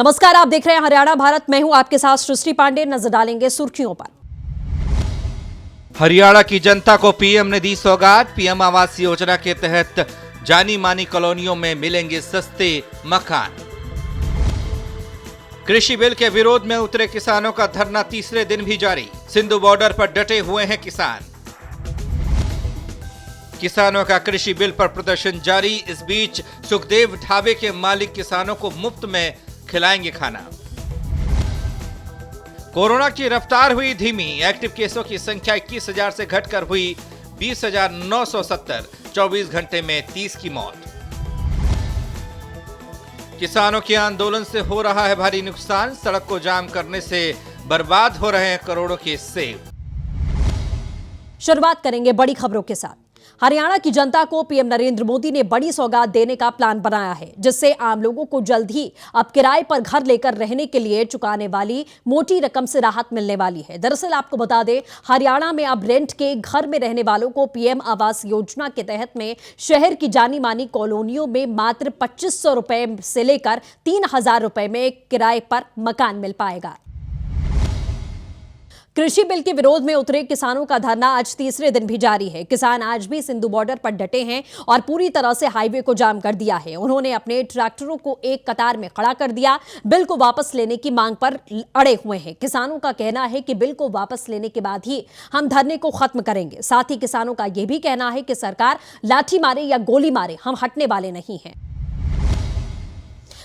नमस्कार, आप देख रहे हैं हरियाणा भारत। मैं हूं आपके साथ सृष्टि पांडे। नजर डालेंगे सुर्खियों पर। हरियाणा की जनता को पीएम ने दी सौगात। पीएम आवास योजना के तहत जानी मानी कॉलोनियों में मिलेंगे सस्ते मकान। कृषि बिल के विरोध में उतरे किसानों का धरना तीसरे दिन भी जारी। सिंधु बॉर्डर पर डटे हुए हैं किसान। किसानों का कृषि बिल पर प्रदर्शन जारी। इस बीच सुखदेव ढाबे के मालिक किसानों को मुफ्त में खिलाएंगे खाना। कोरोना की रफ्तार हुई धीमी। एक्टिव केसों की संख्या 21,000 से घटकर हुई 20,970। 24 घंटे में 30 की मौत। किसानों के आंदोलन से हो रहा है भारी नुकसान। सड़क को जाम करने से बर्बाद हो रहे हैं करोड़ों के सेब। शुरुआत करेंगे बड़ी खबरों के साथ। हरियाणा की जनता को पीएम नरेंद्र मोदी ने बड़ी सौगात देने का प्लान बनाया है, जिससे आम लोगों को जल्द ही अब किराए पर घर लेकर रहने के लिए चुकाने वाली मोटी रकम से राहत मिलने वाली है। दरअसल आपको बता दें, हरियाणा में अब रेंट के घर में रहने वालों को पीएम आवास योजना के तहत में शहर की जानी मानी कॉलोनियों में मात्र 2500 रुपए से लेकर 3000 रुपए में किराए पर मकान मिल पाएगा। कृषि बिल के विरोध में उतरे किसानों का धरना आज तीसरे दिन भी जारी है। किसान आज भी सिंधु बॉर्डर पर डटे हैं और पूरी तरह से हाईवे को जाम कर दिया है। उन्होंने अपने ट्रैक्टरों को एक कतार में खड़ा कर दिया। बिल को वापस लेने की मांग पर अड़े हुए हैं। किसानों का कहना है कि बिल को वापस लेने के बाद ही हम धरने को खत्म करेंगे। साथ ही किसानों का यह भी कहना है कि सरकार लाठी मारे या गोली मारे, हम हटने वाले नहीं हैं।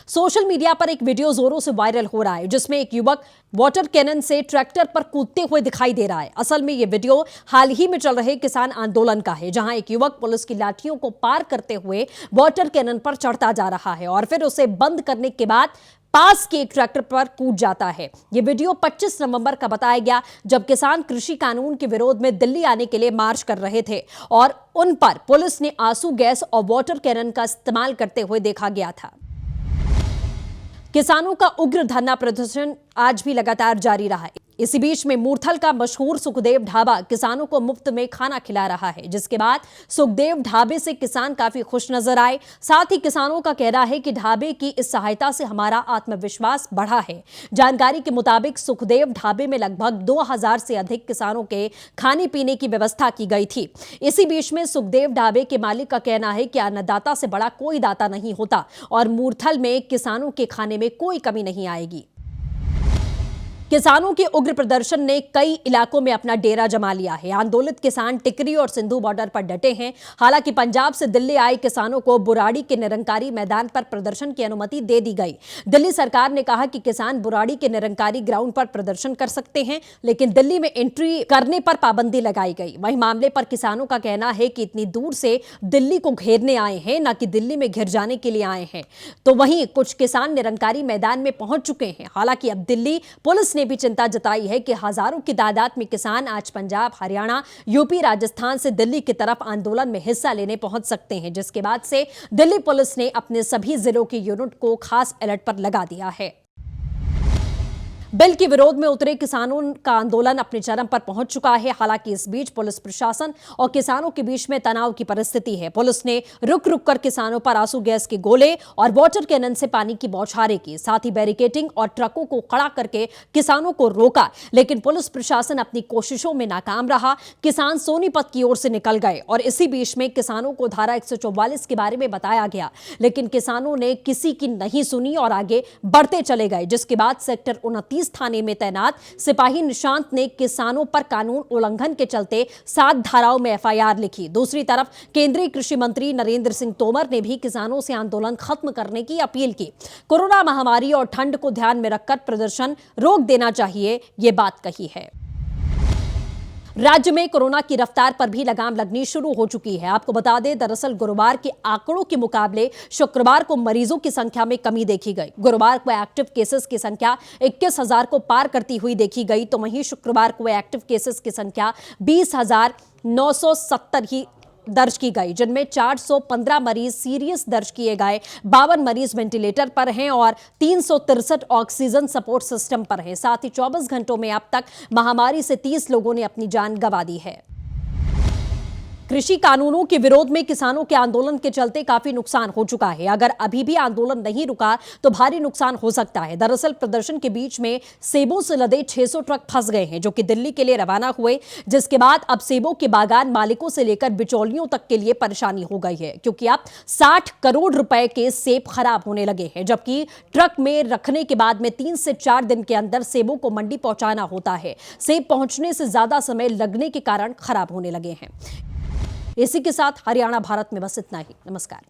सोशल मीडिया पर एक वीडियो जोरों से वायरल हो रहा है, जिसमें एक युवक वाटर कैनन से ट्रैक्टर पर कूदते हुए दिखाई दे रहा है। असल में यह वीडियो हाल ही में चल रहे किसान आंदोलन का है, जहां एक युवक पुलिस की लाठियों को पार करते हुए वाटर कैनन पर चढ़ता जा रहा है और फिर उसे बंद करने के बाद पास के एक ट्रैक्टर पर कूद जाता है। यह वीडियो 25 नवंबर का बताया गया, जब किसान कृषि कानून के विरोध में दिल्ली आने के लिए मार्च कर रहे थे और उन पर पुलिस ने आंसू गैस और वाटर कैनन का इस्तेमाल करते हुए देखा गया था। किसानों का उग्र धरना प्रदर्शन आज भी लगातार जारी रहा है। इसी बीच में मूर्थल का मशहूर सुखदेव ढाबा किसानों को मुफ्त में खाना खिला रहा है, जिसके बाद सुखदेव ढाबे से किसान काफी खुश नजर आए। साथ ही किसानों का कहना है कि ढाबे की इस सहायता से हमारा आत्मविश्वास बढ़ा है। जानकारी के मुताबिक सुखदेव ढाबे में लगभग 2000 से अधिक किसानों के खाने पीने की व्यवस्था की गई थी। इसी बीच में सुखदेव ढाबे के मालिक का कहना है कि अन्नदाता से बड़ा कोई दाता नहीं होता और मूर्थल में किसानों के खाने में कोई कमी नहीं आएगी। किसानों के उग्र प्रदर्शन ने कई इलाकों में अपना डेरा जमा लिया है। आंदोलित किसान टिकरी और सिंधु बॉर्डर पर डटे हैं। हालांकि पंजाब से दिल्ली आए किसानों को बुराड़ी के निरंकारी मैदान पर प्रदर्शन की अनुमति दे दी गई। दिल्ली सरकार ने कहा कि किसान बुराड़ी के निरंकारी ग्राउंड पर प्रदर्शन कर सकते हैं, लेकिन दिल्ली में एंट्री करने पर पाबंदी लगाई गई। वहीं मामले पर किसानों का कहना है कि इतनी दूर से दिल्ली को घेरने आए हैं, न कि दिल्ली में घिर जाने के लिए आए हैं। तो वहीं कुछ किसान निरंकारी मैदान में पहुंच चुके हैं। हालांकि अब दिल्ली पुलिस ने भी चिंता जताई है कि हजारों की तादाद में किसान आज पंजाब, हरियाणा, यूपी, राजस्थान से दिल्ली की तरफ आंदोलन में हिस्सा लेने पहुंच सकते हैं, जिसके बाद से दिल्ली पुलिस ने अपने सभी जिलों के यूनिट को खास अलर्ट पर लगा दिया है। बिल के विरोध में उतरे किसानों का आंदोलन अपने चरम पर पहुंच चुका है। हालांकि इस बीच पुलिस प्रशासन और किसानों के बीच में तनाव की परिस्थिति है। पुलिस ने रुक रुक कर किसानों पर आंसू गैस के गोले और वाटर कैनन से पानी की बौछारें की। साथ ही बैरिकेडिंग और ट्रकों को खड़ा करके किसानों को रोका, लेकिन पुलिस प्रशासन अपनी कोशिशों में नाकाम रहा। किसान सोनीपत की ओर से निकल गए और इसी बीच में किसानों को धारा 144 के बारे में बताया गया, लेकिन किसानों ने किसी की नहीं सुनी और आगे बढ़ते चले गए, जिसके बाद सेक्टर 29 थाने में तैनात सिपाही निशांत ने किसानों पर कानून उल्लंघन के चलते 7 धाराओं में एफआईआर लिखी। दूसरी तरफ केंद्रीय कृषि मंत्री नरेंद्र सिंह तोमर ने भी किसानों से आंदोलन खत्म करने की अपील की। कोरोना महामारी और ठंड को ध्यान में रखकर प्रदर्शन रोक देना चाहिए, ये बात कही है। राज्य में कोरोना की रफ्तार पर भी लगाम लगनी शुरू हो चुकी है। आपको बता दें, दरअसल गुरुवार के आंकड़ों के मुकाबले शुक्रवार को मरीजों की संख्या में कमी देखी गई। गुरुवार को एक्टिव केसेस की संख्या 21,000 को पार करती हुई देखी गई, तो वहीं शुक्रवार को एक्टिव केसेस की संख्या 20,970 ही दर्ज की गई, जिनमें 415 मरीज सीरियस दर्ज किए गए, 52 मरीज वेंटिलेटर पर हैं और 363 ऑक्सीजन सपोर्ट सिस्टम पर हैं। साथ ही 24 घंटों में अब तक महामारी से 30 लोगों ने अपनी जान गंवा दी है। कृषि कानूनों के विरोध में किसानों के आंदोलन के चलते काफी नुकसान हो चुका है। अगर अभी भी आंदोलन नहीं रुका तो भारी नुकसान हो सकता है। दरअसल प्रदर्शन के बीच में सेबों से लदे 600 ट्रक फंस गए हैं, जो कि दिल्ली के लिए रवाना हुए, जिसके बाद अब सेबों के बागान मालिकों से लेकर बिचौलियों तक के लिए परेशानी हो गई है, क्योंकि अब 60 करोड़ रुपए के सेब खराब होने लगे हैं, जबकि ट्रक में रखने के बाद में 3 से 4 दिन के अंदर सेबों को मंडी पहुंचाना होता है। सेब पहुंचने से ज्यादा समय लगने के कारण खराब होने लगे हैं। इसी के साथ हरियाणा भारत में बस इतना ही। नमस्कार।